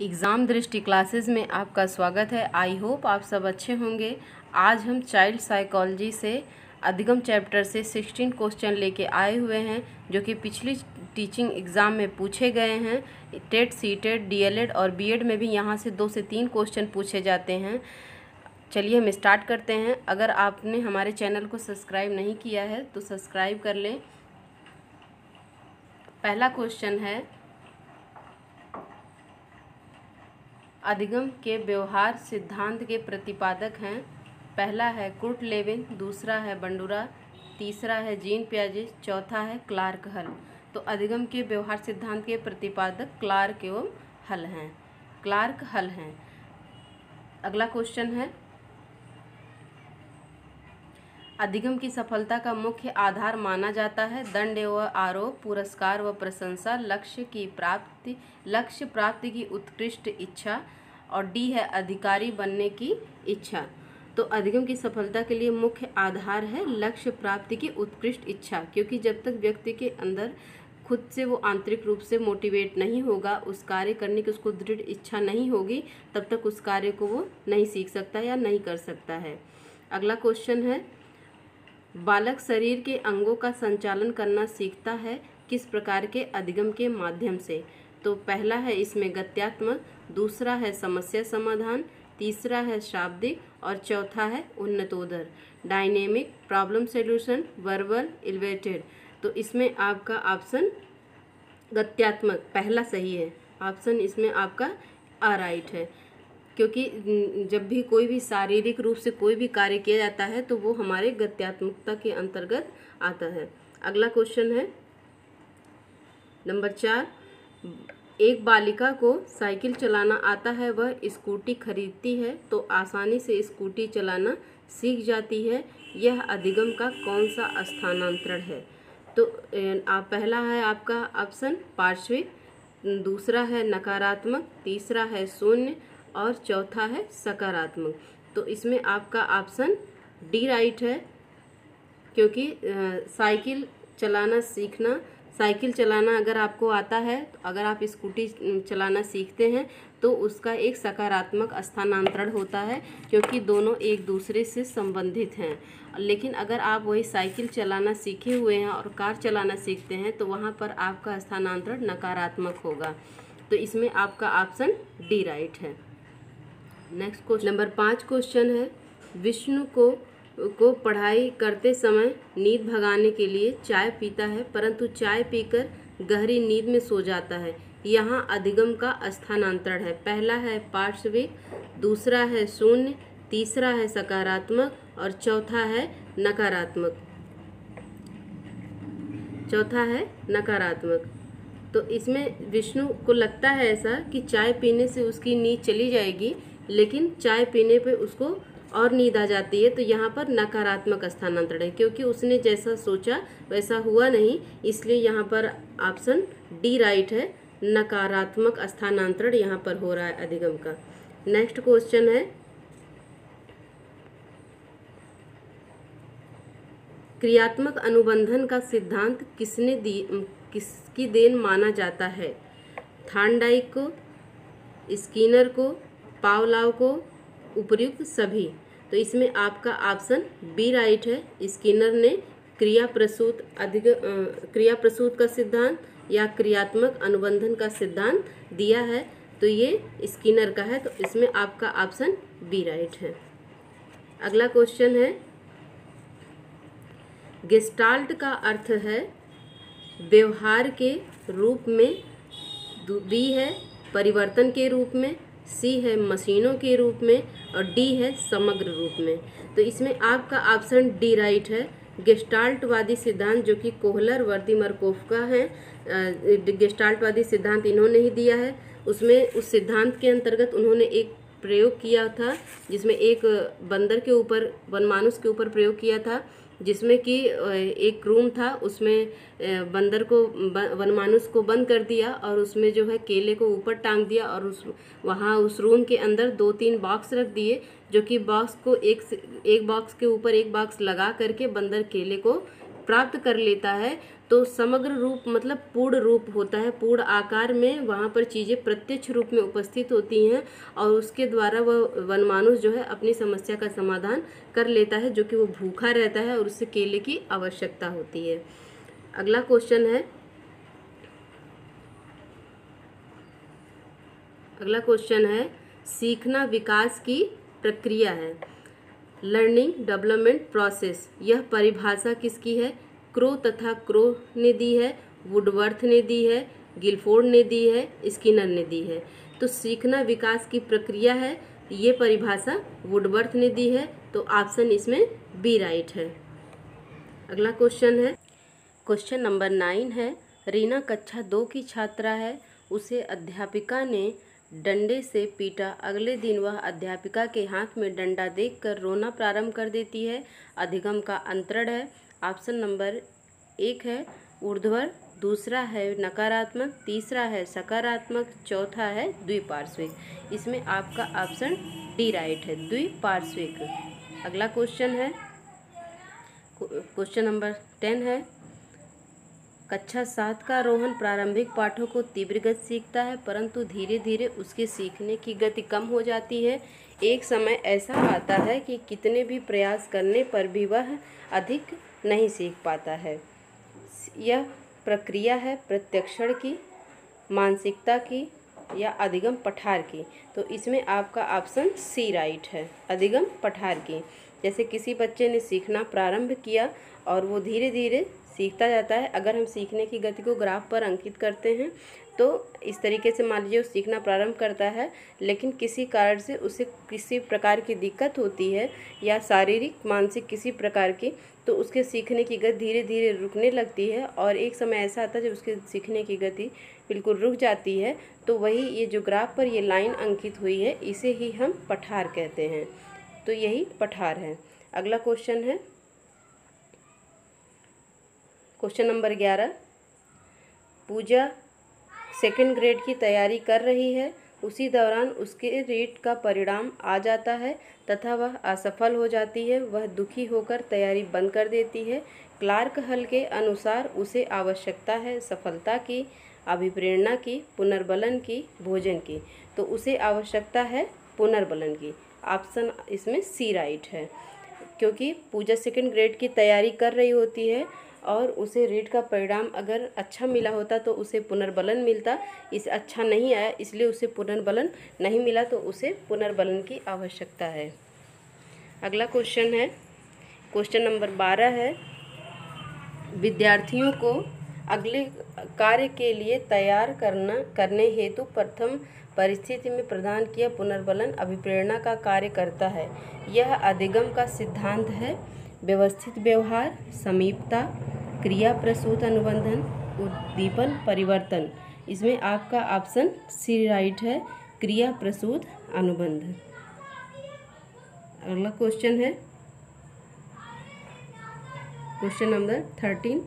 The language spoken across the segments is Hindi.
एग्ज़ाम दृष्टि क्लासेस में आपका स्वागत है। आई होप आप सब अच्छे होंगे। आज हम चाइल्ड साइकोलॉजी से अधिगम चैप्टर से 16 क्वेश्चन लेके आए हुए हैं, जो कि पिछली टीचिंग एग्ज़ाम में पूछे गए हैं। टेट, सीटेट, डीएलएड और बीएड में भी यहाँ से 2 से 3 क्वेश्चन पूछे जाते हैं। चलिए हम स्टार्ट करते हैं। अगर आपने हमारे चैनल को सब्सक्राइब नहीं किया है तो सब्सक्राइब कर लें। पहला क्वेश्चन है, अधिगम के व्यवहार सिद्धांत के प्रतिपादक हैं। पहला है कुर्ट लेविन, दूसरा है बंडूरा, तीसरा है जीन पियाजे, चौथा है क्लार्क हल। तो अधिगम के व्यवहार सिद्धांत के प्रतिपादक क्लार्क एवं हल हैं, क्लार्क हल हैं। अगला क्वेश्चन है, अधिगम की सफलता का मुख्य आधार माना जाता है दंड व आरोप, पुरस्कार व प्रशंसा, लक्ष्य प्राप्ति की उत्कृष्ट इच्छा, और डी है अधिकारी बनने की इच्छा। तो अधिगम की सफलता के लिए मुख्य आधार है लक्ष्य प्राप्ति की उत्कृष्ट इच्छा, क्योंकि जब तक व्यक्ति के अंदर खुद से वो आंतरिक रूप से मोटिवेट नहीं होगा, उस कार्य करने की उसको दृढ़ इच्छा नहीं होगी, तब तक उस कार्य को वो नहीं सीख सकता या नहीं कर सकता है। अगला क्वेश्चन है, बालक शरीर के अंगों का संचालन करना सीखता है किस प्रकार के अधिगम के माध्यम से। तो पहला है इसमें गत्यात्मक, दूसरा है समस्या समाधान, तीसरा है शाब्दिक और चौथा है उन्नतोदर, dynamic, problem solution, verbal, elevated. तो इसमें आपका ऑप्शन गत्यात्मक पहला सही है। ऑप्शन इसमें आपका राइट है, क्योंकि जब भी कोई भी शारीरिक रूप से कोई भी कार्य किया जाता है तो वो हमारे गत्यात्मकता के अंतर्गत आता है। अगला क्वेश्चन है नंबर 4, एक बालिका को साइकिल चलाना आता है, वह स्कूटी खरीदती है तो आसानी से स्कूटी चलाना सीख जाती है। यह अधिगम का कौन सा स्थानांतरण है। तो पहला है आपका ऑप्शन पार्श्विक, दूसरा है नकारात्मक, तीसरा है शून्य और चौथा है सकारात्मक। तो इसमें आपका ऑप्शन डी राइट है, क्योंकि साइकिल चलाना अगर आपको आता है, अगर आप स्कूटी चलाना सीखते हैं तो उसका एक सकारात्मक स्थानांतरण होता है, क्योंकि दोनों एक दूसरे से संबंधित हैं। लेकिन अगर आप वही साइकिल चलाना सीखे हुए हैं और कार चलाना सीखते हैं तो वहाँ पर आपका स्थानांतरण नकारात्मक होगा। तो इसमें आपका ऑप्शन डी राइट है। नेक्स्ट क्वेश्चन नंबर 5 क्वेश्चन है, विष्णु को पढ़ाई करते समय नींद भगाने के लिए चाय पीता है, परंतु चाय पीकर गहरी नींद में सो जाता है। यहाँ अधिगम का स्थानांतरण है। पहला है पार्श्विक, दूसरा है शून्य, तीसरा है सकारात्मक और चौथा है नकारात्मक। तो इसमें विष्णु को लगता है ऐसा कि चाय पीने से उसकी नींद चली जाएगी, लेकिन चाय पीने पे उसको और नींद आ जाती है। तो यहाँ पर नकारात्मक स्थानांतरण है, क्योंकि उसने जैसा सोचा वैसा हुआ नहीं, इसलिए यहाँ पर ऑप्शन डी राइट है, नकारात्मक स्थानांतरण यहाँ पर हो रहा है अधिगम का। नेक्स्ट क्वेश्चन है, क्रियात्मक अनुबंधन का सिद्धांत किसकी देन माना जाता है। थॉर्नडाइक को, स्किनर को, पावलोव को, उपर्युक्त सभी। तो इसमें आपका ऑप्शन बी राइट है। स्किनर ने क्रिया प्रसूत का सिद्धांत या क्रियात्मक अनुबंधन का सिद्धांत दिया है, तो ये स्किनर का है। तो इसमें आपका ऑप्शन बी राइट है। अगला क्वेश्चन है, गेस्टाल्ट का अर्थ है व्यवहार के रूप में, बी है परिवर्तन के रूप में, सी है मशीनों के रूप में और डी है समग्र रूप में। तो इसमें आपका ऑप्शन डी राइट है। गेस्टाल्टवादी सिद्धांत जो कि कोहलर, वर्दी-मरकोफ का है, गेस्टाल्टवादी सिद्धांत इन्होंने ही दिया है। उसमें उस सिद्धांत के अंतर्गत उन्होंने एक प्रयोग किया था, जिसमें एक बंदर के ऊपर, वनमानुष के ऊपर प्रयोग किया था, जिसमें कि एक रूम था, उसमें बंदर को, वनमानुष को बंद कर दिया और उसमें जो है केले को ऊपर टांग दिया और उस रूम के अंदर 2-3 बॉक्स रख दिए, जो कि बॉक्स को एक बॉक्स के ऊपर एक बॉक्स लगा करके बंदर केले को प्राप्त कर लेता है। तो तो समग्र रूप मतलब पूर्ण रूप होता है, पूर्ण आकार में वहाँ पर चीज़ें प्रत्यक्ष रूप में उपस्थित होती हैं और उसके द्वारा वह वनमानुष जो है अपनी समस्या का समाधान कर लेता है, जो कि वो भूखा रहता है और उससे केले की आवश्यकता होती है। अगला क्वेश्चन है सीखना विकास की प्रक्रिया है, लर्निंग डेवलपमेंट प्रोसेस। यह परिभाषा किसकी है? क्रो तथा क्रो ने दी है, वुडवर्थ ने दी है, गिलफोर्ड ने दी है, स्किनर ने दी है। तो सीखना विकास की प्रक्रिया है, ये परिभाषा वुडवर्थ ने दी है, तो ऑप्शन इसमें बी राइट है। अगला क्वेश्चन नंबर 9 है, रीना कक्षा 2 की छात्रा है, उसे अध्यापिका ने डंडे से पीटा। अगले दिन वह अध्यापिका के हाथ में डंडा देखकर रोना प्रारंभ कर देती है। अधिगम का अंतरण है। ऑप्शन नंबर 1 है ऊर्ध्वर, दूसरा है नकारात्मक, तीसरा है सकारात्मक, चौथा है द्विपार्श्विक। इसमें आपका ऑप्शन डी राइट है, द्विपार्श्विक। अगला क्वेश्चन नंबर 10 है, कक्षा 7 का रोहन प्रारंभिक पाठों को तीव्र गति सीखता है, परंतु धीरे धीरे उसके सीखने की गति कम हो जाती है। एक समय ऐसा आता है कि कितने भी प्रयास करने पर भी वह अधिक नहीं सीख पाता है। यह प्रक्रिया है प्रत्यक्षण की, मानसिकता की या अधिगम पठार की। तो इसमें आपका ऑप्शन सी राइट है, अधिगम पठार की। जैसे किसी बच्चे ने सीखना प्रारंभ किया और वो धीरे धीरे सीखता जाता है। अगर हम सीखने की गति को ग्राफ पर अंकित करते हैं तो इस तरीके से मान लीजिए वो सीखना प्रारंभ करता है, लेकिन किसी कारण से उसे किसी प्रकार की दिक्कत होती है या शारीरिक मानसिक किसी प्रकार की, तो उसके सीखने की गति धीरे धीरे रुकने लगती है और एक समय ऐसा आता है जब उसके सीखने की गति बिल्कुल रुक जाती है। तो वही ये जो ग्राफ पर ये लाइन अंकित हुई है, इसे ही हम पठार कहते हैं। तो यही पठार है। अगला क्वेश्चन है क्वेश्चन नंबर 11, पूजा सेकंड ग्रेड की तैयारी कर रही है, उसी दौरान उसके रीट का परिणाम आ जाता है तथा वह असफल हो जाती है। वह दुखी होकर तैयारी बंद कर देती है। क्लार्क हल के अनुसार उसे आवश्यकता है सफलता की, अभिप्रेरणा की, पुनर्बलन की, भोजन की। तो उसे आवश्यकता है पुनर्बलन की। ऑप्शन इसमें सी राइट है, क्योंकि पूजा सेकंड ग्रेड की तैयारी कर रही होती है और उसे रीट का परिणाम अगर अच्छा मिला होता तो उसे पुनर्बलन मिलता। इस अच्छा नहीं आया इसलिए उसे पुनर्बलन नहीं मिला, तो उसे पुनर्बलन की आवश्यकता है। अगला क्वेश्चन है क्वेश्चन नंबर 12 है, विद्यार्थियों को अगले कार्य के लिए तैयार करने हेतु प्रथम परिस्थिति में प्रदान किया पुनर्बलन अभिप्रेरणा का कार्य करता है। यह अधिगम का सिद्धांत है। व्यवस्थित व्यवहार, समीपता, क्रिया प्रसूत अनुबंधन, उद्दीपन परिवर्तन। इसमें आपका ऑप्शन सी राइट है, क्रिया प्रसूत अनुबंध। अगला क्वेश्चन है क्वेश्चन नंबर 13,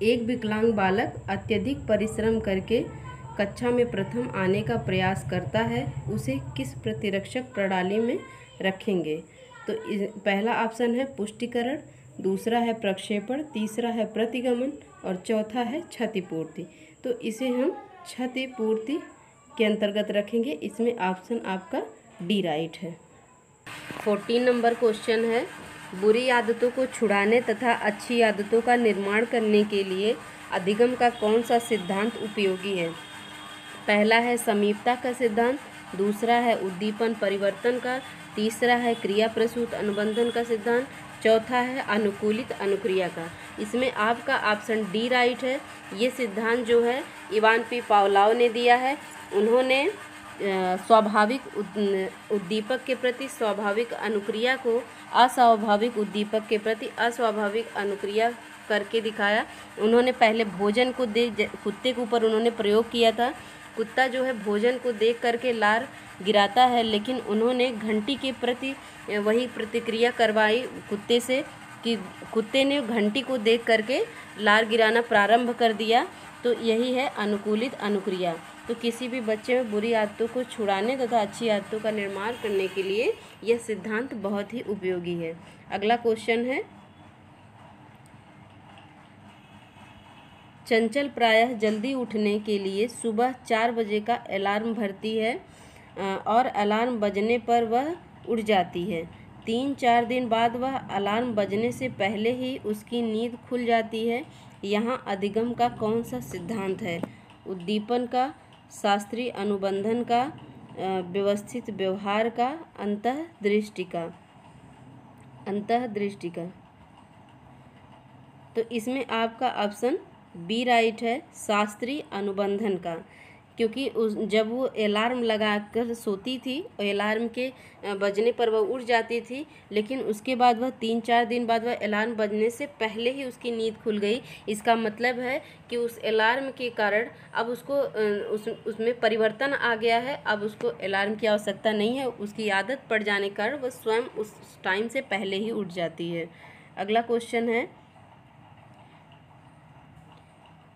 एक विकलांग बालक अत्यधिक परिश्रम करके कक्षा में प्रथम आने का प्रयास करता है, उसे किस प्रतिरक्षक प्रणाली में रखेंगे? तो पहला ऑप्शन है पुष्टिकरण, दूसरा है प्रक्षेपण, तीसरा है प्रतिगमन और चौथा है क्षतिपूर्ति। तो इसे हम क्षतिपूर्ति के अंतर्गत रखेंगे। इसमें ऑप्शन आपका डी राइट है। 14 नंबर क्वेश्चन है, बुरी आदतों को छुड़ाने तथा अच्छी आदतों का निर्माण करने के लिए अधिगम का कौन सा सिद्धांत उपयोगी है? पहला है समीपता का सिद्धांत, दूसरा है उद्दीपन परिवर्तन का, तीसरा है क्रिया प्रसूत अनुबंधन का सिद्धांत, चौथा है अनुकूलित अनुक्रिया का। इसमें आपका ऑप्शन डी राइट है। ये सिद्धांत जो है इवान पी पावलोव ने दिया है। उन्होंने स्वाभाविक उद्दीपक के प्रति स्वाभाविक अनुक्रिया को अस्वाभाविक उद्दीपक के प्रति अस्वाभाविक अनुक्रिया करके दिखाया। उन्होंने पहले भोजन को कुत्ते के ऊपर उन्होंने प्रयोग किया था। कुत्ता जो है भोजन को देख करके लार गिराता है, लेकिन उन्होंने घंटी के प्रति वही प्रतिक्रिया करवाई कुत्ते से कि कुत्ते ने घंटी को देख करके लार गिराना प्रारंभ कर दिया। तो यही है अनुकूलित अनुक्रिया। तो किसी भी बच्चे में बुरी आदतों को छुड़ाने तथा अच्छी आदतों का निर्माण करने के लिए यह सिद्धांत बहुत ही उपयोगी है। अगला क्वेश्चन है चंचल प्रायः जल्दी उठने के लिए सुबह 4 बजे का अलार्म भरती है और अलार्म बजने पर वह उठ जाती है। 3-4 दिन बाद वह अलार्म बजने से पहले ही उसकी नींद खुल जाती है। यहाँ अधिगम का कौन सा सिद्धांत है? उद्दीपन का, शास्त्रीय अनुबंधन का, व्यवस्थित व्यवहार का, अंतःदृष्टि का। तो इसमें आपका ऑप्शन बी राइट है, शास्त्रीय अनुबंधन का। क्योंकि जब वो अलार्म लगाकर सोती थी, अलार्म के बजने पर वह उठ जाती थी, लेकिन उसके बाद वह 3-4 दिन बाद वह अलार्म बजने से पहले ही उसकी नींद खुल गई। इसका मतलब है कि उस अलार्म के कारण अब उसको उसमें परिवर्तन आ गया है। अब उसको अलार्म की आवश्यकता नहीं है, उसकी आदत पड़ जाने के कारण वह स्वयं उस टाइम से पहले ही उठ जाती है। अगला क्वेश्चन है,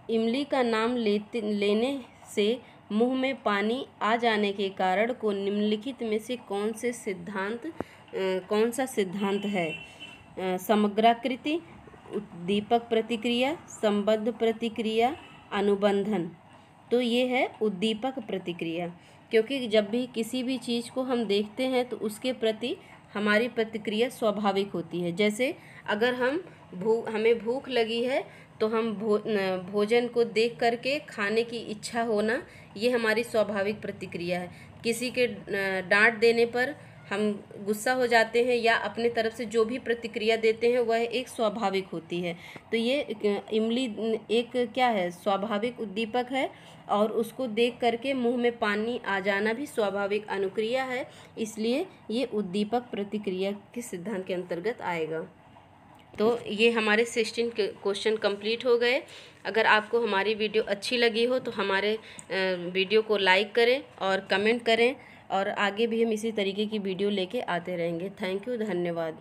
इमली का नाम लेने से मुंह में पानी आ जाने के कारण को निम्नलिखित में से कौन सा सिद्धांत है? समग्राकृति, उद्दीपक प्रतिक्रिया, संबद्ध प्रतिक्रिया, अनुबंधन। तो ये है उद्दीपक प्रतिक्रिया। क्योंकि जब भी किसी भी चीज़ को हम देखते हैं तो उसके प्रति हमारी प्रतिक्रिया स्वाभाविक होती है। जैसे अगर हमें भूख लगी है तो हम भोजन को देख करके खाने की इच्छा होना, ये हमारी स्वाभाविक प्रतिक्रिया है। किसी के डांट देने पर हम गुस्सा हो जाते हैं या अपने तरफ से जो भी प्रतिक्रिया देते हैं वह एक स्वाभाविक होती है। तो ये इमली एक क्या है? स्वाभाविक उद्दीपक है और उसको देख करके मुंह में पानी आ जाना भी स्वाभाविक अनुक्रिया है, इसलिए ये उद्दीपक प्रतिक्रिया के सिद्धांत के अंतर्गत आएगा। तो ये हमारे 16 क्वेश्चन कंप्लीट हो गए। अगर आपको हमारी वीडियो अच्छी लगी हो तो हमारे वीडियो को लाइक करें और कमेंट करें, और आगे भी हम इसी तरीके की वीडियो लेके आते रहेंगे। थैंक यू, धन्यवाद।